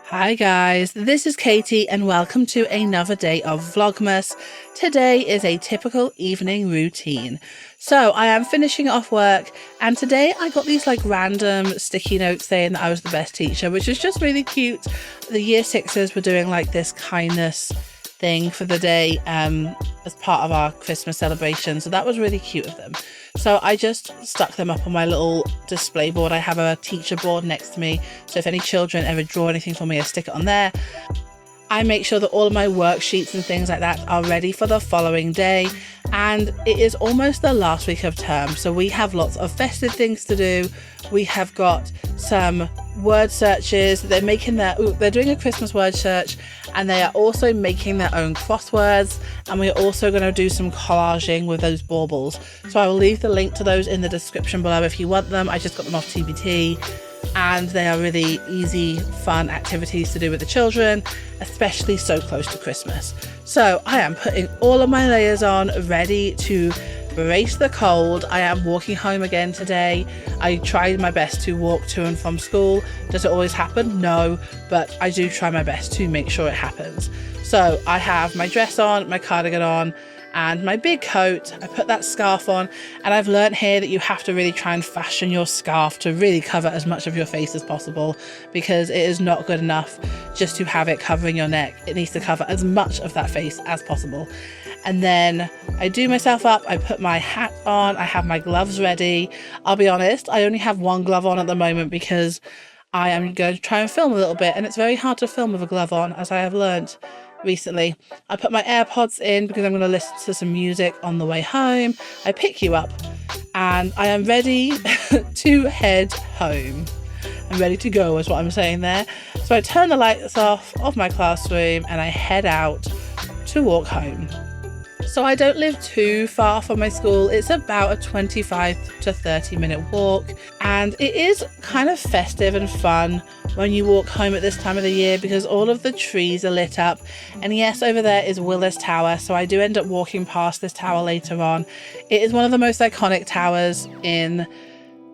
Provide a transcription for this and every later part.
Hi guys, this is Katie and welcome to another day of Vlogmas. Today is a typical evening routine. So I am finishing off work and today I got these like random sticky notes saying that I was the best teacher, which is just really cute. The year sixes were doing like this kindness thing for the day as part of our Christmas celebration, so that was really cute of them. So I just stuck them up on my little display board. I have a teacher board next to me, so if any children ever draw anything for me, I stick it on there. I make sure that all of my worksheets and things like that are ready for the following day, and it is almost the last week of term, so we have lots of festive things to do. We have got some word searches. They're doing a Christmas word search, and they are also making their own crosswords, and we're also going to do some collaging with those baubles. So I will leave the link to those in the description below if you want them. I just got them off TBT, and they are really easy, fun activities to do with the children, especially so close to Christmas. So I am putting all of my layers on, ready to brace the cold. I am walking home again today. I tried my best to walk to and from school. Does it always happen? No, but I do try my best to make sure it happens. So I have my dress on, my cardigan on, and my big coat. I put that scarf on, and I've learned here that you have to really try and fashion your scarf to really cover as much of your face as possible, because it is not good enough just to have it covering your neck. It needs to cover as much of that face as possible. And then I do myself up, I put my hat on, I have my gloves ready. I'll be honest, I only have one glove on at the moment because I am going to try and film a little bit, and it's very hard to film with a glove on, as I have learnt recently. I put my AirPods in because I'm going to listen to some music on the way home. I pick you up and I am ready to head home. I'm ready to go is what I'm saying there. So I turn the lights off of my classroom and I head out to walk home. So I don't live too far from my school. It's about a 25 to 30 minute walk, and it is kind of festive and fun when you walk home at this time of the year because all of the trees are lit up. And yes, over there is Willis Tower, so I do end up walking past this tower later on. It is one of the most iconic towers in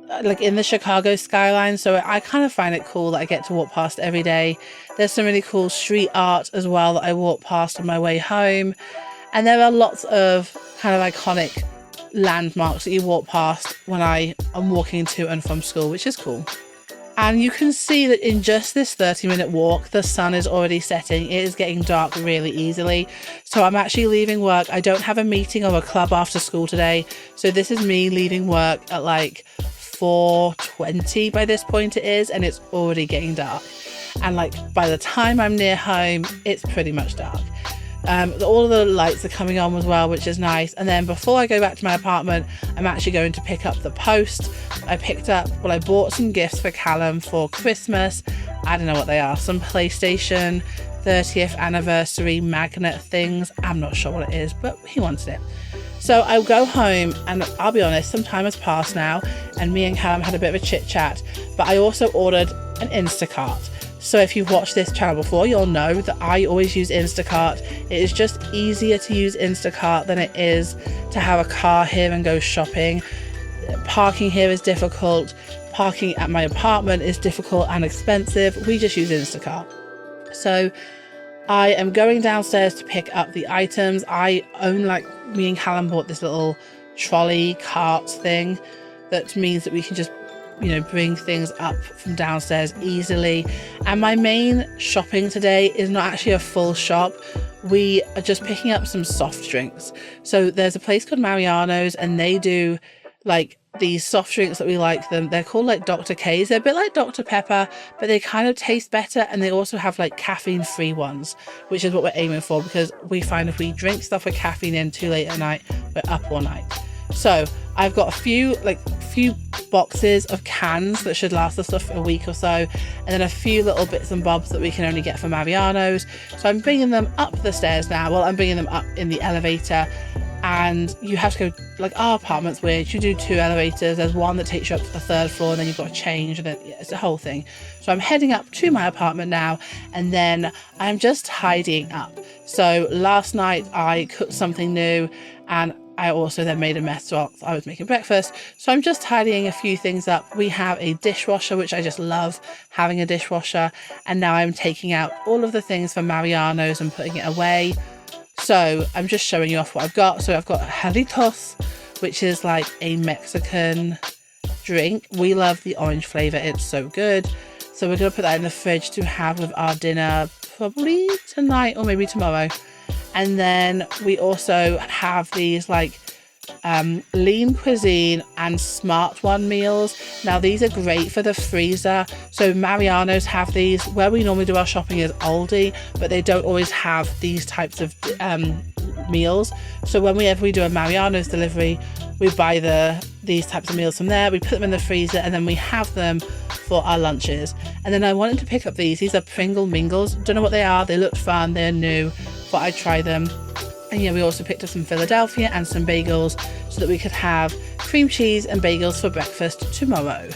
the Chicago skyline, so I kind of find it cool that I get to walk past every day. There's some really cool street art as well that I walk past on my way home. And there are lots of kind of iconic landmarks that you walk past when I am walking to and from school, which is cool. And you can see that in just this 30-minute walk, the sun is already setting. It is getting dark really easily. So I'm actually leaving work. I don't have a meeting or a club after school today. So this is me leaving work at like 4:20 by this point it is, and it's already getting dark. And like by the time I'm near home, it's pretty much dark. All of the lights are coming on as well, which is nice. And then before I go back to my apartment, I'm actually going to pick up the post. I bought some gifts for Callum for Christmas. I don't know what they are, some PlayStation 30th anniversary magnet things. I'm not sure what it is, but he wanted it. So I'll go home, and I'll be honest, some time has passed now, and me and Callum had a bit of a chit chat, but I also ordered an Instacart. So if you've watched this channel before, you'll know that I always use Instacart. It is just easier to use Instacart than it is to have a car here and go shopping. Parking here is difficult. Parking at my apartment is difficult and expensive. We just use Instacart. So I am going downstairs to pick up the items. Me and Callum bought this little trolley cart thing that means that we can just bring things up from downstairs easily. And my main shopping today is not actually a full shop. We are just picking up some soft drinks. So there's a place called Mariano's, and they do like these soft drinks that we like them. They're called like Dr. K's. They're a bit like Dr. Pepper, but they kind of taste better, and they also have like caffeine-free ones, which is what we're aiming for, because we find if we drink stuff with caffeine in too late at night, we're up all night. So I've got a few boxes of cans that should last us for a week or so, and then a few little bits and bobs that we can only get from Mariano's. So I'm bringing them up the stairs now. Well, I'm bringing them up in the elevator, and you have to go, like our apartment's weird. You do 2 elevators. There's one that takes you up to the 3rd floor, and then you've got to change, and it's a whole thing. So I'm heading up to my apartment now, and then I'm just tidying up. So last night I cooked something new, and I also then made a mess whilst I was making breakfast. So I'm just tidying a few things up. We have a dishwasher, which I just love having a dishwasher. And now I'm taking out all of the things from Mariano's and putting it away. So I'm just showing you off what I've got. So I've got jarritos, which is like a Mexican drink. We love the orange flavour. It's so good. So we're going to put that in the fridge to have with our dinner probably tonight or maybe tomorrow. And then we also have these like lean cuisine and smart one meals. Now these are great for the freezer. So Mariano's have these. Where we normally do our shopping is Aldi, but they don't always have these types of meals. So whenever we do a Mariano's delivery, we buy these types of meals from there. We put them in the freezer and then we have them for our lunches. And then I wanted to pick up these. These are Pringle Mingles. Don't know what they are. They looked fun. They're new. But I'd try them. And yeah, we also picked up some Philadelphia and some bagels so that we could have cream cheese and bagels for breakfast tomorrow.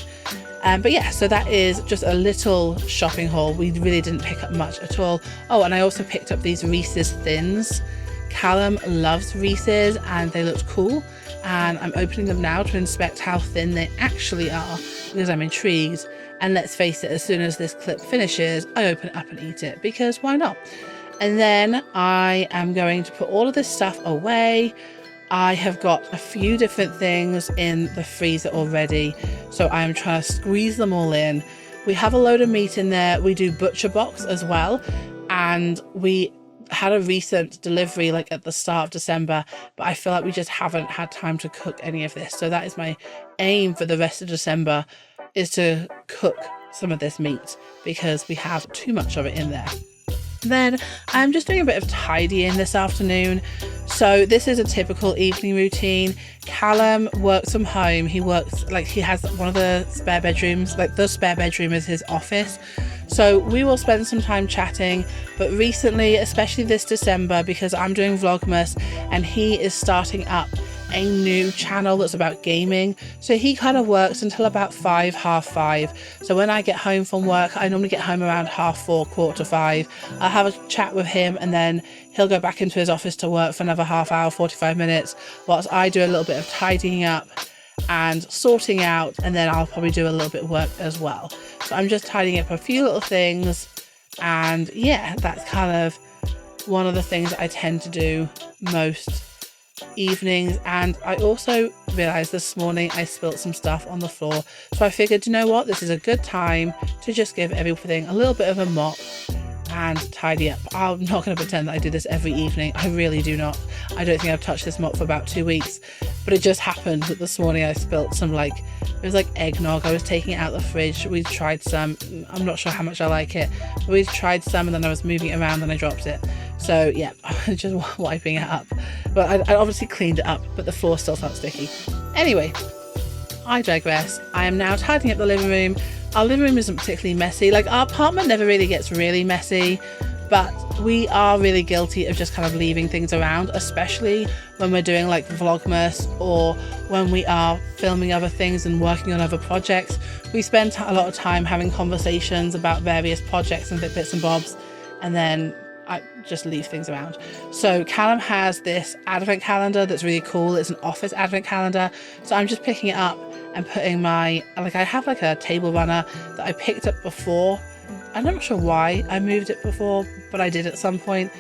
But yeah, so that is just a little shopping haul. We really didn't pick up much at all. Oh, and I also picked up these Reese's Thins. Callum loves Reese's and they looked cool. And I'm opening them now to inspect how thin they actually are because I'm intrigued. And let's face it, as soon as this clip finishes, I open it up and eat it because why not? And then I am going to put all of this stuff away. I have got a few different things in the freezer already, so I am trying to squeeze them all in. We have a load of meat in there. We do butcher box as well, and we had a recent delivery like at the start of December, but I feel like we just haven't had time to cook any of this. So that is my aim for the rest of December, is to cook some of this meat because we have too much of it in there. Then I'm just doing a bit of tidying this afternoon. So this is a typical evening routine. Callum works from home. He works, like, he has one of the spare bedrooms, like the spare bedroom is his office. So we will spend some time chatting, but recently, especially this December, because I'm doing Vlogmas and he is starting up a new channel that's about gaming, so he kind of works until about 5, half 5. So when I get home from work, I normally get home around 4:30, 4:45. I'll have a chat with him and then he'll go back into his office to work for another half hour, 45 minutes, whilst I do a little bit of tidying up and sorting out, and then I'll probably do a little bit of work as well. So I'm just tidying up a few little things, and yeah, that's kind of one of the things that I tend to do most evenings. And I also realized this morning I spilt some stuff on the floor, so I figured, you know what, this is a good time to just give everything a little bit of a mop and tidy up. I'm not going to pretend that I do this every evening. I really do not. I don't think I've touched this mop for about 2 weeks, but it just happened that this morning I spilt some, like, it was like eggnog. I was taking it out of the fridge. We tried some. I'm not sure how much I like it, but we tried some and then I was moving it around and I dropped it. So yeah, I'm just wiping it up. But I obviously cleaned it up, but the floor still felt sticky. Anyway, I digress. I am now tidying up the living room. Our living room isn't particularly messy. Like, our apartment never really gets really messy, but we are really guilty of just kind of leaving things around, especially when we're doing like Vlogmas or when we are filming other things and working on other projects. We spend a lot of time having conversations about various projects and bits and bobs, and then I just leave things around. So Callum has this advent calendar that's really cool. It's an office advent calendar. So I'm just picking it up and putting my, like, I have like a table runner that I picked up before. I'm not sure why I moved it before, but I did at some point.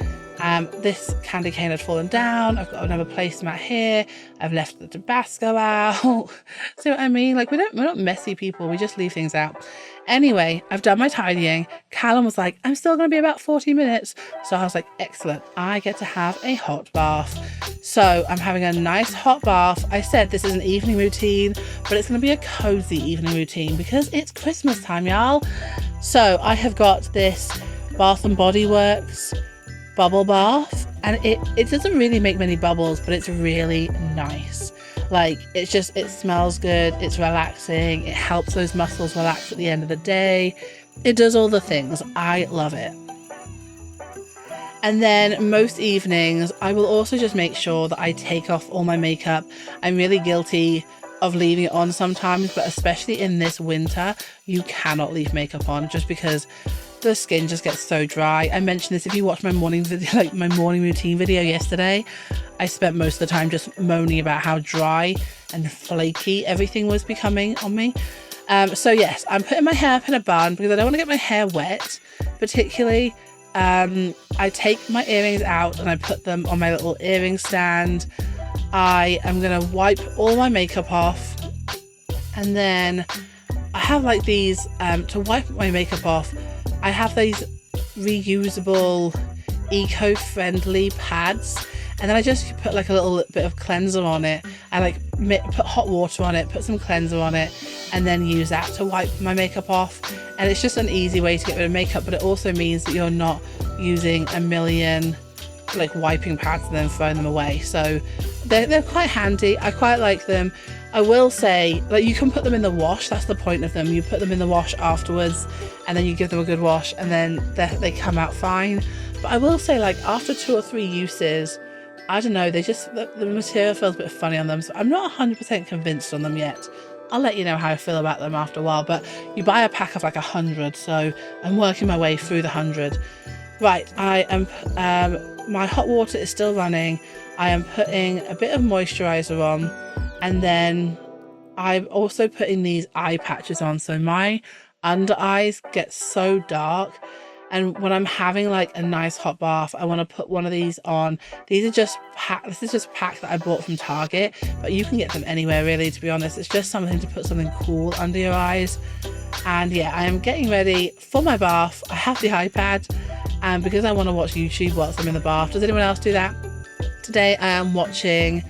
This candy cane had fallen down. I've got another placemat here. I've left the Tabasco out. See what I mean? Like, we're not messy people. We just leave things out. Anyway, I've done my tidying. Callum was like, I'm still going to be about 40 minutes. So I was like, excellent. I get to have a hot bath. So I'm having a nice hot bath. I said this is an evening routine, but it's going to be a cozy evening routine because it's Christmas time, y'all. So I have got this Bath and Body Works bubble bath, and it doesn't really make many bubbles, but it's really nice. Like, it smells good, it's relaxing, it helps those muscles relax at the end of the day. It does all the things. I love it. And then most evenings I will also just make sure that I take off all my makeup. I'm really guilty of leaving it on sometimes, but especially in this winter, you cannot leave makeup on, just because the skin just gets so dry. I mentioned this if you watch my morning video, like my morning routine video yesterday. I spent most of the time just moaning about how dry and flaky everything was becoming on me. So yes, I'm putting my hair up in a bun because I don't want to get my hair wet, particularly. I take my earrings out and I put them on my little earring stand. I am going to wipe all my makeup off, and then I have like these, to wipe my makeup off, I have these reusable eco-friendly pads, and then I just put like a little bit of cleanser on it. I like put hot water on it, put some cleanser on it, and then use that to wipe my makeup off. And it's just an easy way to get rid of makeup, but it also means that you're not using a million like wiping pads and then throwing them away. So they're quite handy. I quite like them. I will say, like, you can put them in the wash. That's the point of them. You put them in the wash afterwards, and then you give them a good wash, and then they come out fine. But I will say, like, after 2 or 3 uses, I don't know, the material feels a bit funny on them, so I'm not 100% convinced on them yet. I'll let you know how I feel about them after a while, but you buy a pack of like 100, so I'm working my way through the 100. Right, I am, my hot water is still running. I am putting a bit of moisturizer on, and then I'm also putting these eye patches on. So my under eyes get so dark, and when I'm having like a nice hot bath, I want to put one of these on. These are just this is just pack that I bought from Target, but you can get them anywhere really, to be honest. It's just something to put something cool under your eyes. And yeah, I am getting ready for my bath. I have the iPad, and because I want to watch YouTube whilst I'm in the bath. Does anyone else do that? Today I am watching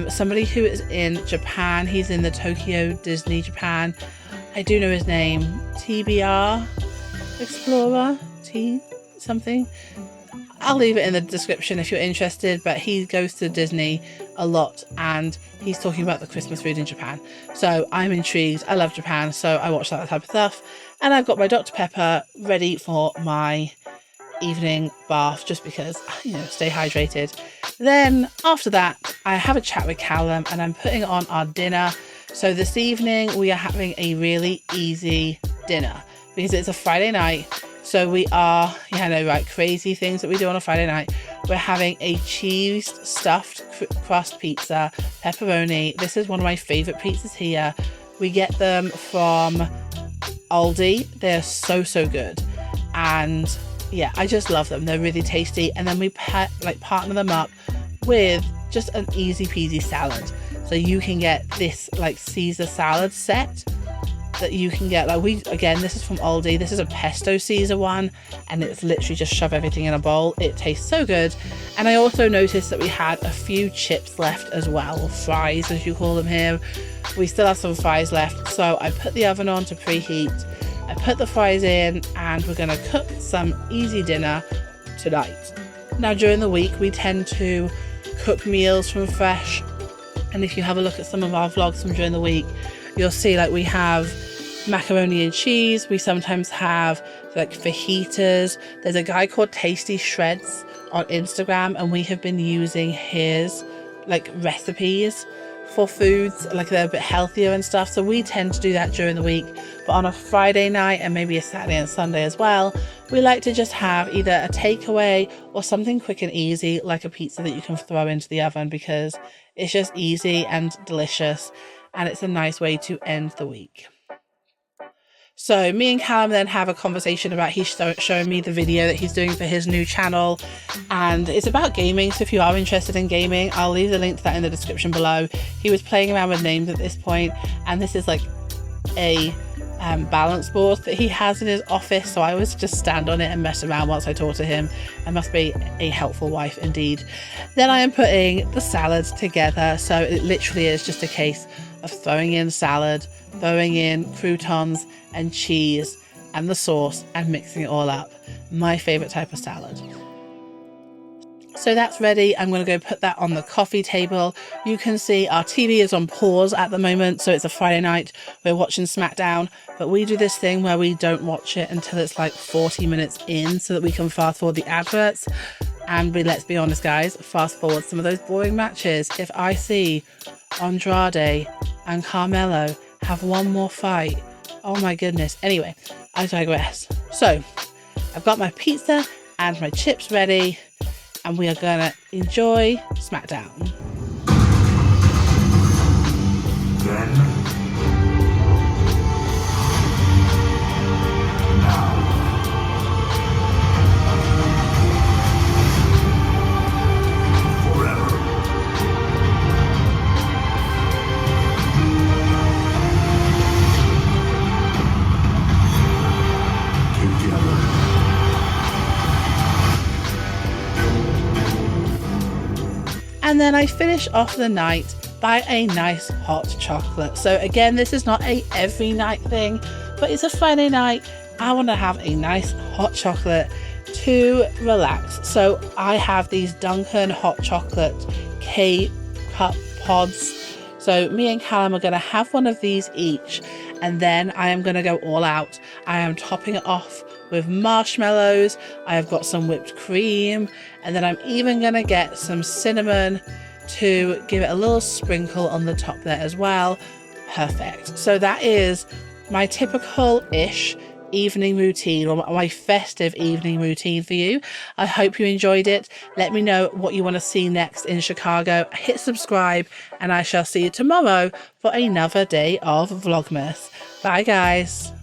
somebody who is in Japan. He's in the Tokyo Disney Japan. I do know his name, TBR Explorer T something. I'll leave it in the description if you're interested, but he goes to Disney a lot and he's talking about the Christmas food in Japan. So I'm intrigued. I love Japan, so I watch that type of stuff. And I've got my Dr. Pepper ready for my evening bath, just because, you know, stay hydrated. Then after that, I have a chat with Callum and I'm putting on our dinner. So this evening we are having a really easy dinner because it's a Friday night. So we are, yeah, I know, right, crazy things that we do on a Friday night. We're having a cheese stuffed crust pizza, pepperoni. This is one of my favorite pizzas here. We get them from Aldi. They're so good, and yeah, I just love them. They're really tasty. And then we partner them up with just an easy peasy salad. So you can get this like Caesar salad set that you can get, like, this is from Aldi. This is a pesto Caesar one, and it's literally just shove everything in a bowl. It tastes so good. And I also noticed that we had a few chips left as well, or fries as you call them here. We still have some fries left, so I put the oven on to preheat. I put the fries in, and we're going to cook some easy dinner tonight. Now during the week we tend to cook meals from fresh, and if you have a look at some of our vlogs from during the week, you'll see like we have macaroni and cheese. We sometimes have like fajitas. There's a guy called Tasty Shreds on Instagram, and we have been using his like recipes for foods, like they're a bit healthier and stuff. So we tend to do that during the week. But on a Friday night and maybe a Saturday and Sunday as well, we like to just have either a takeaway or something quick and easy, like a pizza that you can throw into the oven, because it's just easy and delicious, and it's a nice way to end the week. So me and Callum then have a conversation about, he's showing me the video that he's doing for his new channel, and it's about gaming. So if you are interested in gaming, I'll leave the link to that in the description below. He was playing around with names at this point, and this is like a balance board that he has in his office. So I always just stand on it and mess around whilst I talk to him. I must be a helpful wife indeed. Then I am putting the salad together. So it literally is just a case of throwing in salad, throwing in croutons and cheese and the sauce, and mixing it all up. My favorite type of salad. So that's ready. I'm going to go put that on the coffee table. You can see our TV is on pause at the moment. So it's a Friday night. We're watching SmackDown, but we do this thing where we don't watch it until it's like 40 minutes in, so that we can fast forward the adverts. And let's be honest, guys, fast forward some of those boring matches. If I see Andrade and Carmelo have one more fight, oh my goodness. Anyway, I digress. So I've got my pizza and my chips ready, and we are gonna enjoy SmackDown. Then, now, forever. Together. And then I finish off the night by a nice hot chocolate. So again, this is not a every night thing, but it's a Friday night. I want to have a nice hot chocolate to relax. So I have these Dunkin' hot chocolate K-cup pods. So me and Callum are going to have one of these each, and then I am going to go all out. I am topping it off with marshmallows. I have got some whipped cream, and then I'm even going to get some cinnamon to give it a little sprinkle on the top there as well. Perfect. So that is my typical-ish evening routine, or my festive evening routine for you. I hope you enjoyed it. Let me know what you want to see next in Chicago. Hit subscribe, and I shall see you tomorrow for another day of Vlogmas. Bye guys.